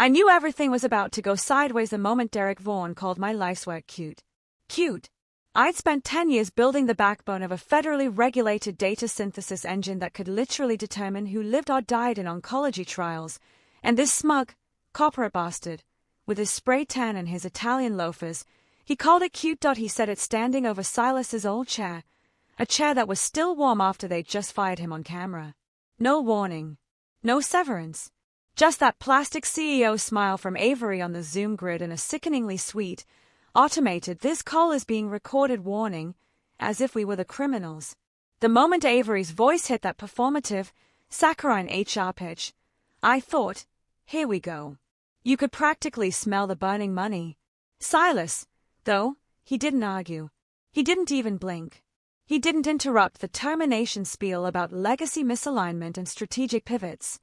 I knew everything was about to go sideways the moment Derek Vaughan called my life's work cute. Cute. I'd spent 10 years building the backbone of a federally regulated data synthesis engine that could literally determine who lived or died in oncology trials, and this smug, corporate bastard, with his spray tan and his Italian loafers, he called it cute. He said it standing over Silas's old chair, a chair that was still warm after they'd just fired him on camera. No warning. No severance. Just that plastic CEO smile from Avery on the Zoom grid and a sickeningly sweet, automated "this call is being recorded" warning, as if we were the criminals. The moment Avery's voice hit that performative, saccharine HR pitch, I thought, here we go. You could practically smell the burning money. Silas, though, he didn't argue. He didn't even blink. He didn't interrupt the termination spiel about legacy misalignment and strategic pivots.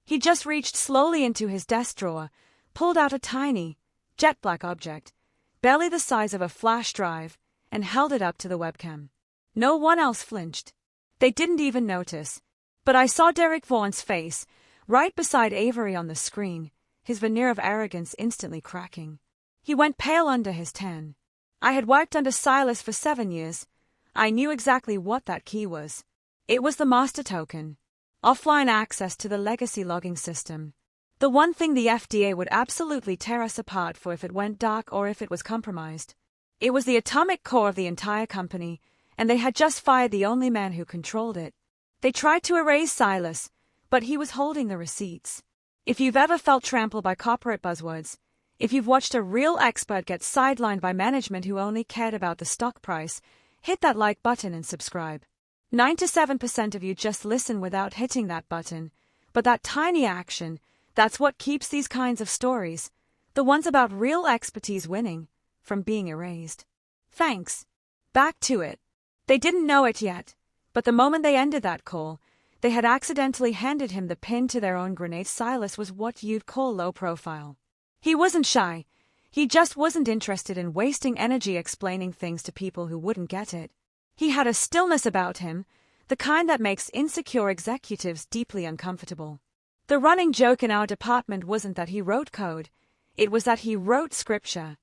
He just reached slowly into his desk drawer, pulled out a tiny, jet black object, barely the size of a flash drive, and held it up to the webcam. No one else flinched. They didn't even notice. But I saw Derek Vaughan's face, right beside Avery on the screen, his veneer of arrogance instantly cracking. He went pale under his tan. I had worked under Silas for 7 years. I knew exactly what that key was. It was the master token. Offline access to the legacy logging system. The one thing the FDA would absolutely tear us apart for if it went dark or if it was compromised. It was the atomic core of the entire company, and they had just fired the only man who controlled it. They tried to erase Silas, but he was holding the receipts. If you've ever felt trampled by corporate buzzwords, if you've watched a real expert get sidelined by management who only cared about the stock price, hit that like button and subscribe. 97% of you just listen without hitting that button, but that tiny action, that's what keeps these kinds of stories, the ones about real expertise winning, from being erased. Thanks. Back to it. They didn't know it yet, but the moment they ended that call, they had accidentally handed him the pin to their own grenade. Silas was what you'd call low profile. He wasn't shy. He just wasn't interested in wasting energy explaining things to people who wouldn't get it. He had a stillness about him, the kind that makes insecure executives deeply uncomfortable. The running joke in our department wasn't that he wrote code, it was that he wrote scripture.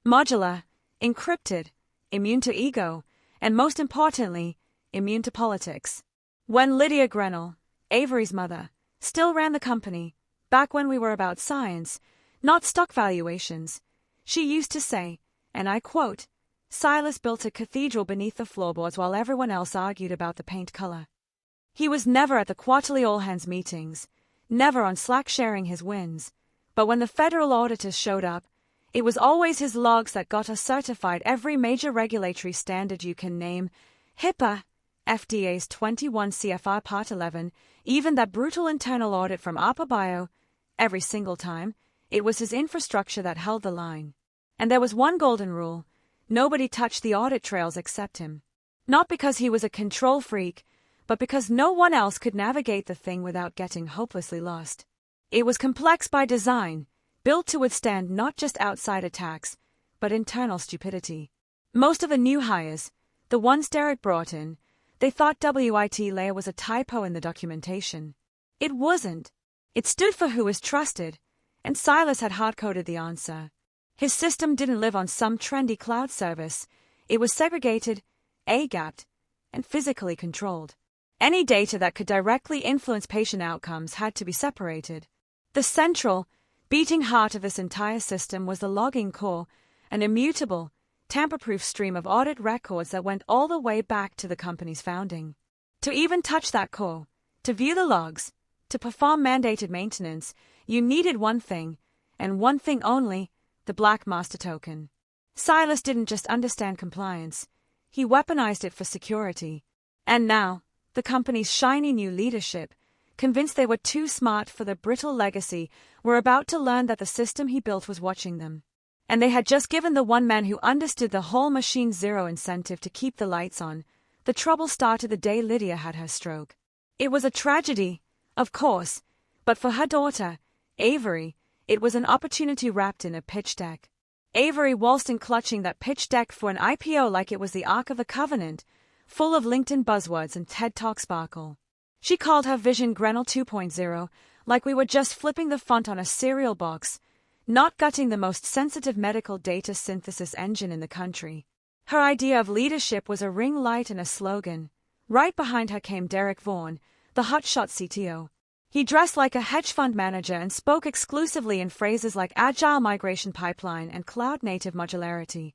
Modular, encrypted, immune to ego, and most importantly, immune to politics. When Lydia Grenell, Avery's mother, still ran the company, back when we were about science, not stock valuations, she used to say, and I quote, Silas built a cathedral beneath the floorboards while everyone else argued about the paint color. He was never at the quarterly all-hands meetings, never on Slack sharing his wins, but when the federal auditors showed up, it was always his logs that got us certified every major regulatory standard you can name, HIPAA, FDA's 21 CFR Part 11, even that brutal internal audit from ARPA Bio. Every single time, it was his infrastructure that held the line. And there was one golden rule: nobody touched the audit trails except him. Not because he was a control freak, but because no one else could navigate the thing without getting hopelessly lost. It was complex by design, built to withstand not just outside attacks, but internal stupidity. Most of the new hires, the ones Derek brought in, they thought WIT layer was a typo in the documentation. It wasn't. It stood for who was trusted, and Silas had hard-coded the answer. His system didn't live on some trendy cloud service. It was segregated, air-gapped, and physically controlled. Any data that could directly influence patient outcomes had to be separated. The central, beating heart of this entire system was the logging core, an immutable, tamper-proof stream of audit records that went all the way back to the company's founding. To even touch that core, to view the logs, to perform mandated maintenance, you needed one thing, and one thing only: the Black Master Token. Silas didn't just understand compliance, he weaponized it for security. And now, the company's shiny new leadership, convinced they were too smart for the brittle legacy, were about to learn that the system he built was watching them. And they had just given the one man who understood the whole machine zero incentive to keep the lights on. The trouble started the day Lydia had her stroke. It was a tragedy, of course, but for her daughter, Avery, it was an opportunity wrapped in a pitch deck. Avery waltzed in clutching that pitch deck for an IPO like it was the Ark of the Covenant, full of LinkedIn buzzwords and TED Talk sparkle. She called her vision Grenell 2.0, like we were just flipping the font on a cereal box, not gutting the most sensitive medical data synthesis engine in the country. Her idea of leadership was a ring light and a slogan. Right behind her came Derek Vaughan, the hotshot CTO. He dressed like a hedge fund manager and spoke exclusively in phrases like agile migration pipeline and cloud-native modularity.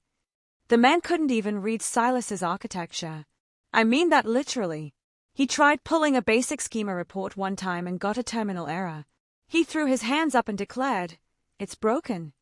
The man couldn't even read Silas's architecture. I mean that literally. He tried pulling a basic schema report one time and got a terminal error. He threw his hands up and declared, "It's broken."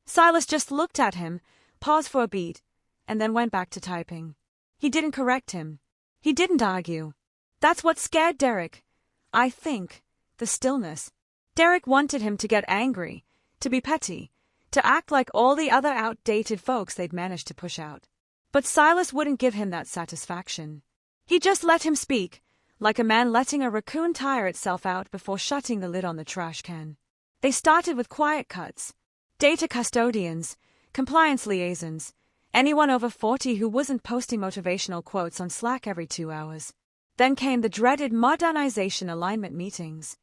Silas just looked at him, paused for a beat, and then went back to typing. He didn't correct him. He didn't argue. That's what scared Derek. I think. The stillness. Derek wanted him to get angry, to be petty, to act like all the other outdated folks they'd managed to push out. But Silas wouldn't give him that satisfaction. He just let him speak, like a man letting a raccoon tire itself out before shutting the lid on the trash can. They started with quiet cuts. Data custodians, compliance liaisons, anyone over 40 who wasn't posting motivational quotes on Slack every 2 hours. Then came the dreaded modernization alignment meetings.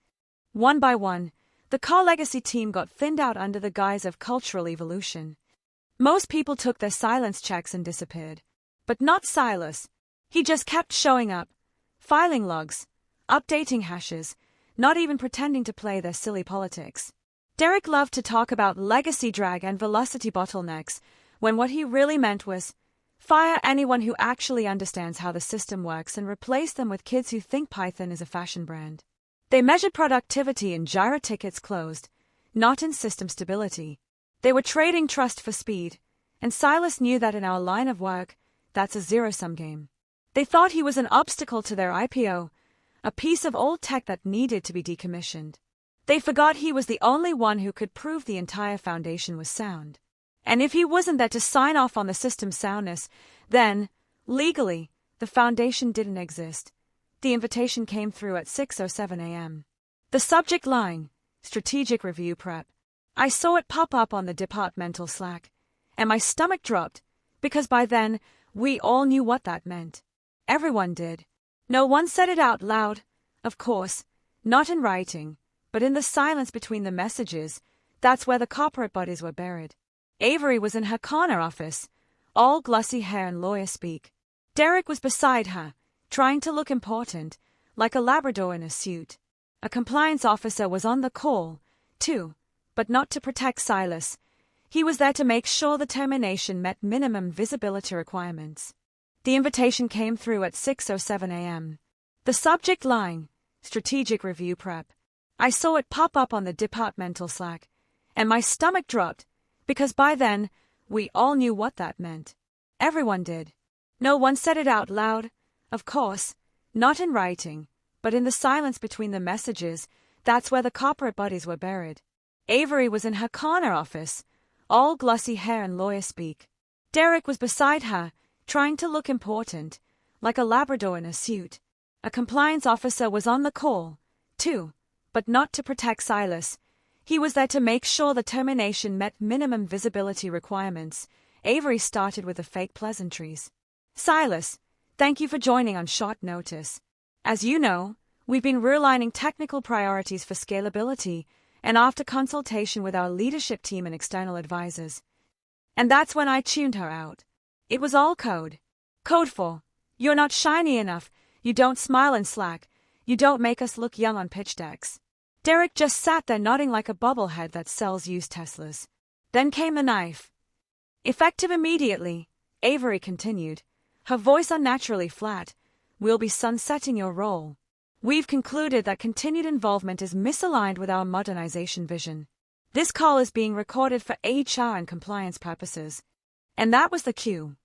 One by one, the core legacy team got thinned out under the guise of cultural evolution. Most people took their silence checks and disappeared. But not Silas. He just kept showing up, filing logs, updating hashes, not even pretending to play their silly politics. Derek loved to talk about legacy drag and velocity bottlenecks, when what he really meant was, fire anyone who actually understands how the system works and replace them with kids who think Python is a fashion brand. They measured productivity in Jira tickets closed, not in system stability. They were trading trust for speed, and Silas knew that in our line of work, that's a zero-sum game. They thought he was an obstacle to their IPO, a piece of old tech that needed to be decommissioned. They forgot he was the only one who could prove the entire foundation was sound. And if he wasn't there to sign off on the system's soundness, then, legally, the foundation didn't exist. The invitation came through at 6:07 a.m. The subject line, Strategic Review Prep. I saw it pop up on the departmental Slack, and my stomach dropped, because by then, we all knew what that meant. Everyone did. No one said it out loud, of course, not in writing, but in the silence between the messages. That's where the corporate bodies were buried. Avery was in her corner office, all glossy hair and lawyer speak. Derek was beside her, trying to look important, like a Labrador in a suit. A compliance officer was on the call, too, but not to protect Silas. He was there to make sure the termination met minimum visibility requirements. The invitation came through at 6:07 a.m. The subject line, Strategic Review Prep. I saw it pop up on the departmental Slack, and my stomach dropped, because by then, we all knew what that meant. Everyone did. No one said it out loud, of course, not in writing, but in the silence between the messages. That's where the corporate bodies were buried. Avery was in her corner office, all glossy hair and lawyer speak. Derek was beside her, trying to look important, like a Labrador in a suit. A compliance officer was on the call, too, but not to protect Silas. He was there to make sure the termination met minimum visibility requirements. Avery started with the fake pleasantries. Silas, thank you for joining on short notice. As you know, we've been realigning technical priorities for scalability, and after consultation with our leadership team and external advisors. And that's when I tuned her out. It was all code. Code for, you're not shiny enough, you don't smile in Slack, you don't make us look young on pitch decks. Derek just sat there nodding like a bobblehead that sells used Teslas. Then came the knife. Effective immediately, Avery continued, her voice unnaturally flat, we'll be sunsetting your role. We've concluded that continued involvement is misaligned with our modernization vision. This call is being recorded for HR and compliance purposes. And that was the cue.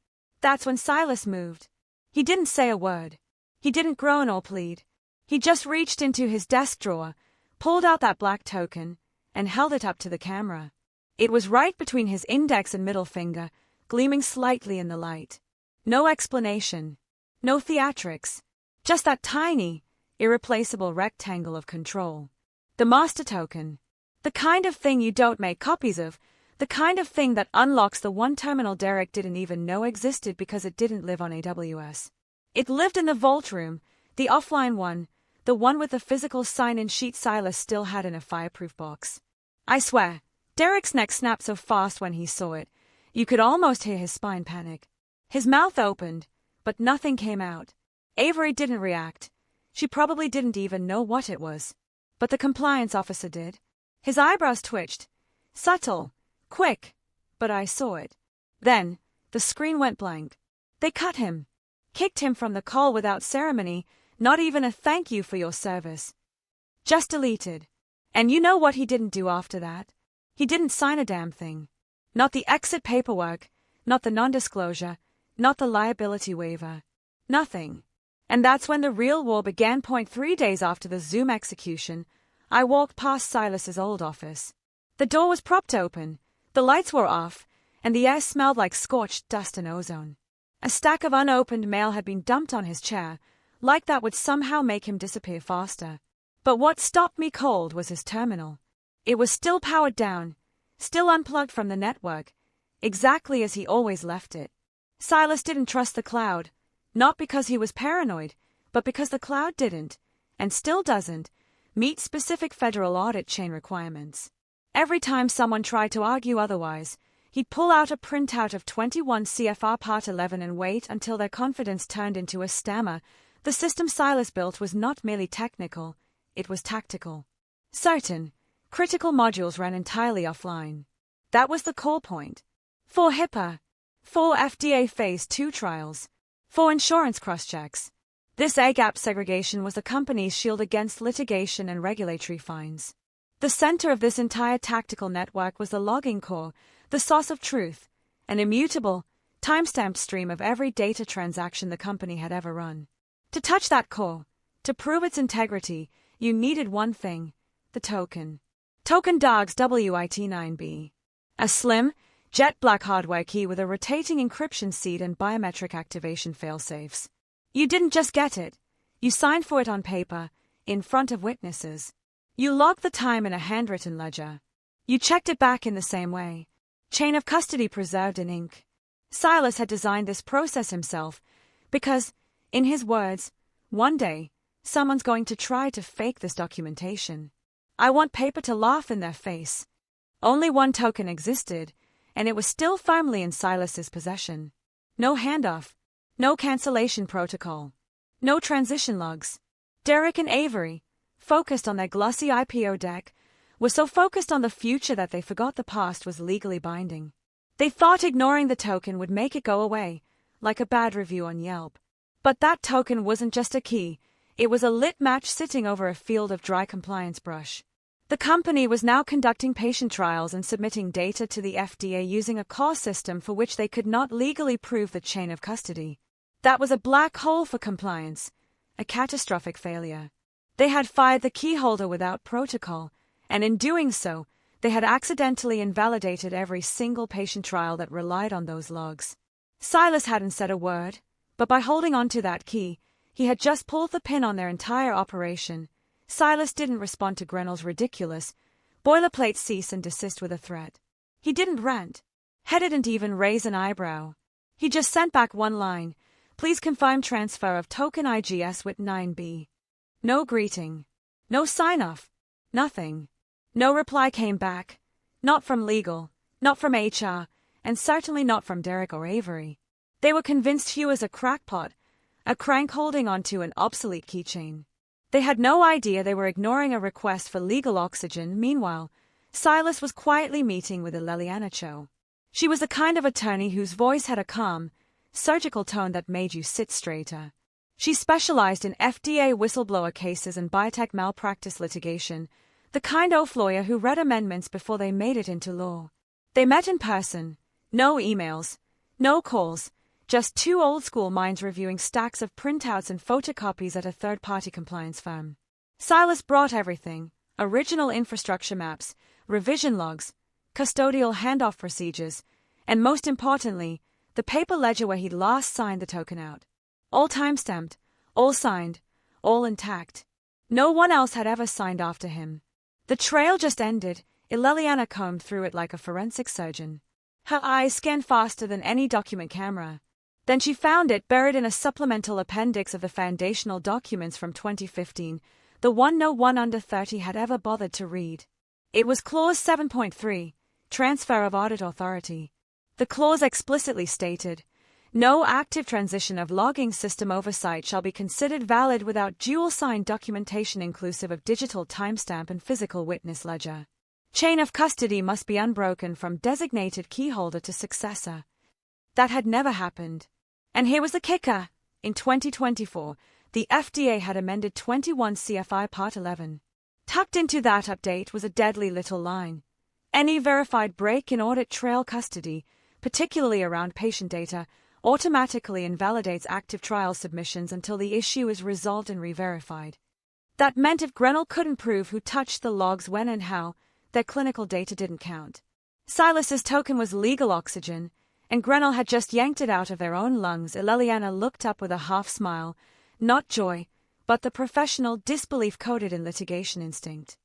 That's when Silas moved. He didn't say a word. He didn't groan or plead. He just reached into his desk drawer, pulled out that black token, and held it up to the camera. It was right between his index and middle finger, gleaming slightly in the light. No explanation. No theatrics. Just that tiny, irreplaceable rectangle of control. The master token. The kind of thing you don't make copies of, the kind of thing that unlocks the one terminal Derek didn't even know existed because it didn't live on AWS. It lived in the vault room, the offline one, the one with the physical sign-in sheet Silas still had in a fireproof box. I swear, Derek's neck snapped so fast when he saw it, you could almost hear his spine panic. His mouth opened, but nothing came out. Avery didn't react. She probably didn't even know what it was. But the compliance officer did. His eyebrows twitched. Subtle. Quick. But I saw it. Then, the screen went blank. They cut him. Kicked him from the call without ceremony, not even a thank you for your service. Just deleted. And you know what he didn't do after that? He didn't sign a damn thing. Not the exit paperwork, not the non-disclosure, not the liability waiver. Nothing. And that's when the real war began. 3 days after the Zoom execution, I walked past Silas's old office. The door was propped open, the lights were off, and the air smelled like scorched dust and ozone. A stack of unopened mail had been dumped on his chair, like that would somehow make him disappear faster. But what stopped me cold was his terminal. It was still powered down, still unplugged from the network, exactly as he always left it. Silas didn't trust the cloud, not because he was paranoid, but because the cloud didn't, and still doesn't, meet specific federal audit chain requirements. Every time someone tried to argue otherwise, he'd pull out a printout of 21 CFR Part 11 and wait until their confidence turned into a stammer. The system Silas built was not merely technical, it was tactical. Certain, critical modules ran entirely offline. That was the core point. 4 HIPAA, 4 FDA Phase 2 trials, 4 insurance cross-checks. This A-gap segregation was the company's shield against litigation and regulatory fines. The center of this entire tactical network was the logging core, the source of truth, an immutable, time-stamped stream of every data transaction the company had ever run. To touch that core, to prove its integrity, you needed one thing, the token. Token DOGS WIT9B. A slim, jet black hardware key with a rotating encryption seed and biometric activation failsafes. You didn't just get it. You signed for it on paper, in front of witnesses. You logged the time in a handwritten ledger. You checked it back in the same way. Chain of custody preserved in ink. Silas had designed this process himself because, in his words, one day, someone's going to try to fake this documentation. I want paper to laugh in their face. Only one token existed, and it was still firmly in Silas's possession. No handoff, no cancellation protocol, no transition logs. Derek and Avery, focused on their glossy IPO deck, were so focused on the future that they forgot the past was legally binding. They thought ignoring the token would make it go away, like a bad review on Yelp. But that token wasn't just a key, it was a lit match sitting over a field of dry compliance brush. The company was now conducting patient trials and submitting data to the FDA using a core system for which they could not legally prove the chain of custody. That was a black hole for compliance, a catastrophic failure. They had fired the keyholder without protocol, and in doing so, they had accidentally invalidated every single patient trial that relied on those logs. Silas hadn't said a word, but by holding on to that key, he had just pulled the pin on their entire operation. Silas didn't respond to Grenell's ridiculous, boilerplate cease and desist with a threat. He didn't rant. He didn't even raise an eyebrow. He just sent back one line, "Please confirm transfer of token IGS with 9B. No greeting. No sign-off. Nothing. No reply came back. Not from legal, not from HR, and certainly not from Derek or Avery. They were convinced Hugh was a crackpot, a crank holding onto an obsolete keychain. They had no idea they were ignoring a request for legal oxygen. Meanwhile, Silas was quietly meeting with Leliana Cho. She was the kind of attorney whose voice had a calm, surgical tone that made you sit straighter. She specialized in FDA whistleblower cases and biotech malpractice litigation, the kind of lawyer who read amendments before they made it into law. They met in person. No emails, no calls, just two old-school minds reviewing stacks of printouts and photocopies at a third-party compliance firm. Silas brought everything: original infrastructure maps, revision logs, custodial handoff procedures, and most importantly, the paper ledger where he'd last signed the token out. All time-stamped, all signed, all intact. No one else had ever signed after him. The trail just ended. Leliana combed through it like a forensic surgeon. Her eyes scanned faster than any document camera. Then she found it buried in a supplemental appendix of the foundational documents from 2015, the one no one under 30 had ever bothered to read. It was Clause 7.3, Transfer of Audit Authority. The clause explicitly stated, "No active transition of logging system oversight shall be considered valid without dual-signed documentation inclusive of digital timestamp and physical witness ledger. Chain of custody must be unbroken from designated keyholder to successor." That had never happened. And here was the kicker. In 2024, the FDA had amended 21 CFR Part 11. Tucked into that update was a deadly little line. Any verified break in audit trail custody, particularly around patient data, automatically invalidates active trial submissions until the issue is resolved and re-verified. That meant if Grinnell couldn't prove who touched the logs when and how, their clinical data didn't count. Silas's token was legal oxygen, and Grinnell had just yanked it out of their own lungs. Leliana looked up with a half smile, not joy, but the professional disbelief coded in litigation instinct.